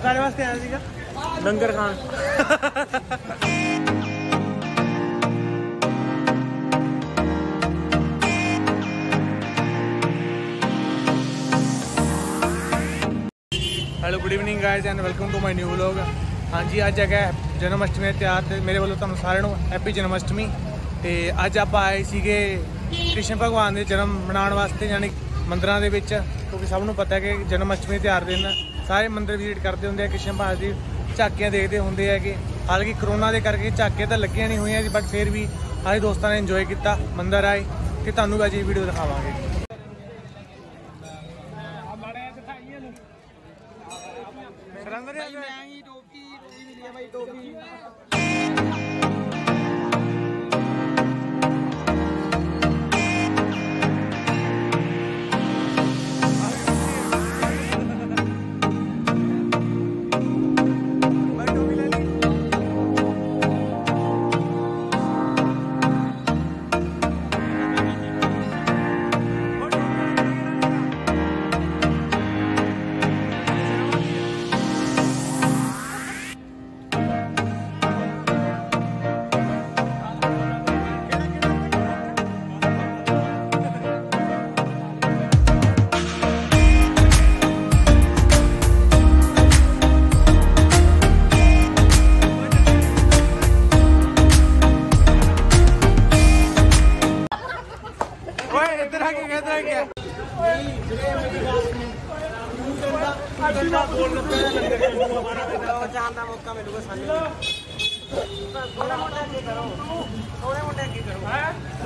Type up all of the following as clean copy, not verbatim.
ਤੁਹਾਡੇ ਵਾਸਤੇ ਆਇਆ ਸੀਗਾ ਲੰਗਰ ਖਾਣ। Hello good evening guys and welcome to my new vlog. हाँ जी अज है जन्माष्टमी का त्यार, तो मेरे वालों तुहानू सारिਆਂ ਨੂੰ हैप्पी जन्माष्टमी। तो अज आप आए सीगे कृष्ण भगवान के जन्म मनाने वास्ते, यानी मंदिरों के विच, क्योंकि सबनों पता है कि जन्माष्टमी त्यार दिन सारे मंदिर विजिट करते होंगे, कृष्ण भगवान की झाकियाँ देखते होंगे है कि हालांकि करोना के करके झाकियाँ तो लगियां नहीं हुई, बट फिर भी सारे दोस्तों ने इंजॉय किया, मंदिर आए। तो तुहानू अज वीडियो दिखावांगे।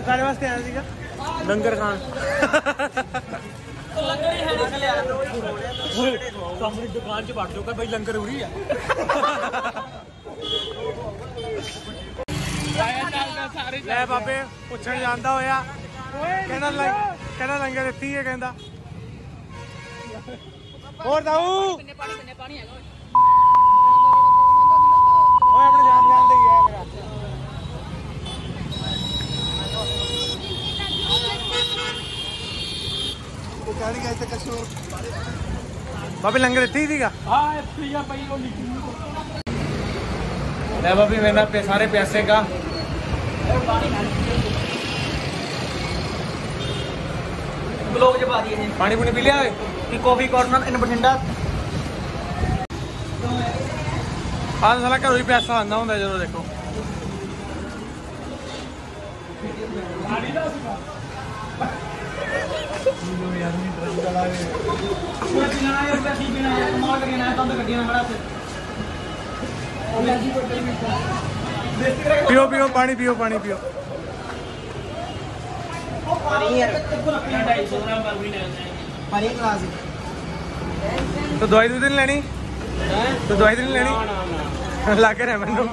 ਤੁਹਾਡੇ ਵਾਸਤੇ ਆਇਆ ਸੀਗਾ ਲੰਗਰ ਖਾਣ। ਸਾਹਮਣੇ ਦੁਕਾਨ 'ਚ ਵੜ ਜਾਊਗਾ ਬਈ, ਲੰਗਰ ਉਰੀ ਆ। ਲੈ ਬਾਬੇ ਪੁੱਛਣ ਜਾਂਦਾ ਹੋਇਆ, ਕਹਿੰਦਾ ਲੰਗਰ ਇੱਥੇ ਹੈ, ਕਹਿੰਦਾ ਹੋਰ ਦਾਊ ਓਏ ਆਪਣੇ ਜਾਨ ਦੇ ਗਿਆ ਮੇਰਾ। बाबी लंगर इत्थे ही सीगा। ले बाबी मेरे सारे प्यासे का ब्लॉग च पा दिए। पानी पुनी पी लिया कॉफी कॉर्नर इन बठिंडा। आज साला घरों ही प्यासा आंदा हुंदा जो देखो। पियो पियो पानी पियो, पानी पियो। तो दवाई तो नहीं लेनी, तो दवाई तो नहीं लेनी लाके रह मैनू।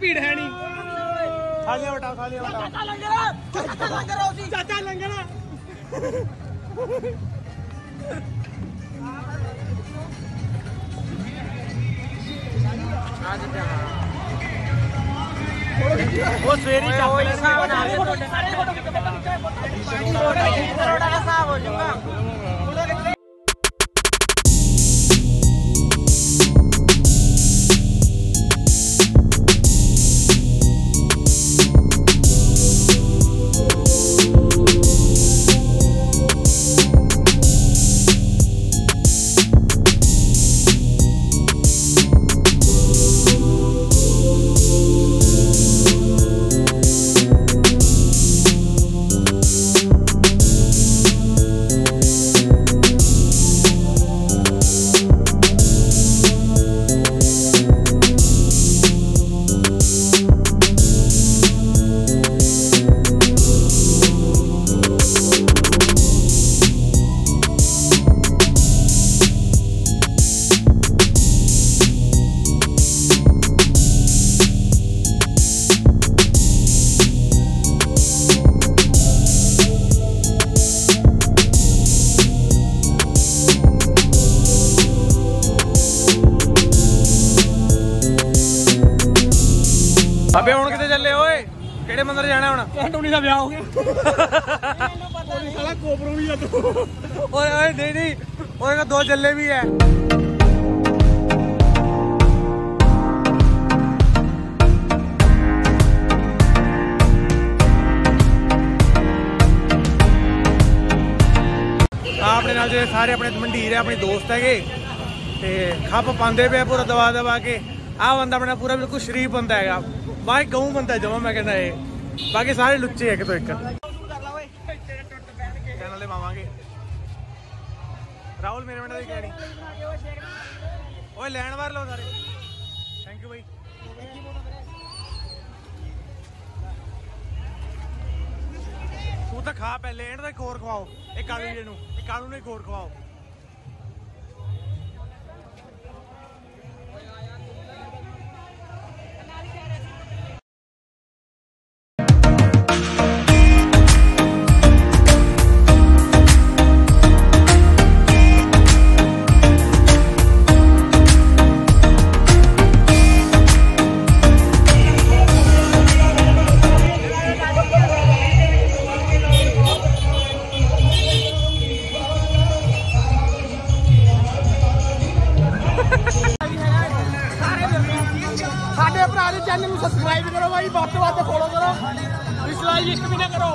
भीड़ है नहीं, थालियां बटाओ, थालियां बटाओ। चाचा लंगर, चाचा लंगर। वो सवेरे अबे हुण किते चले ओए केड़े मंदिर जाना हुण टोनी दा ब्याह हो गया साला कोबरो भी है तू ओए ओए नहीं ओए का 2 जल्ले भी है अपने नाल जो सारे अपने मंडीर है अपने दोस्त है खप पाते पे पूरा दबा के आ बंदा अपना पूरा बिल्कुल शरीफ बंदा है भाई गऊ बंदा जमा मैं कहना है बाकी सारे लुच्चे एक तो एक चैनल पावांगे राहुल मेरे मिनट की कहनी ओए लैंड मार लो सारे थैंक यू भाई तू तो खा पहले एंड का एक होर खवाओ एक कालू जी कालू ने एक होर खवाओ चैनल में सब्सक्राइब करो भाई बात फॉलो करो डिसलाइक भी ना करो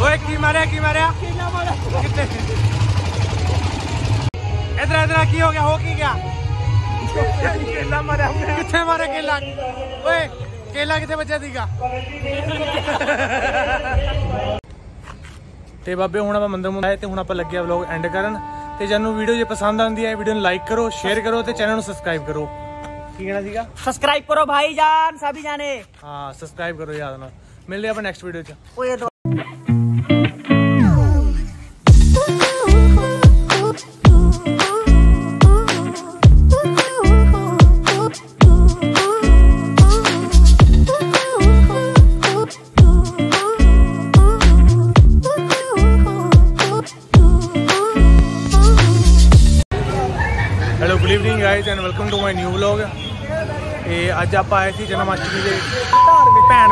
ओए की मारे इधर की हो गया केला मारे कितने मारे केला ओए केला कितने बचा दीगा ते बाबे हुण आपां मंदिर मुंद आए ते हुण आपां लगे व्लॉग एंड करन ते जानू वीडियो जे पसंद आंदी है वीडियो लाइक करो शेयर करो ते चैनल नू सब्सक्राइब करो की कहना सीगा सब्सक्राइब करो भाई जान सभी जाने हां सब्सक्राइब करो याद ना मिलते हैं अपन नेक्स्ट वीडियो च ओए hello good evening guys and welcome to my new vlog. अज आप आए थे जन्माष्टमी के भैन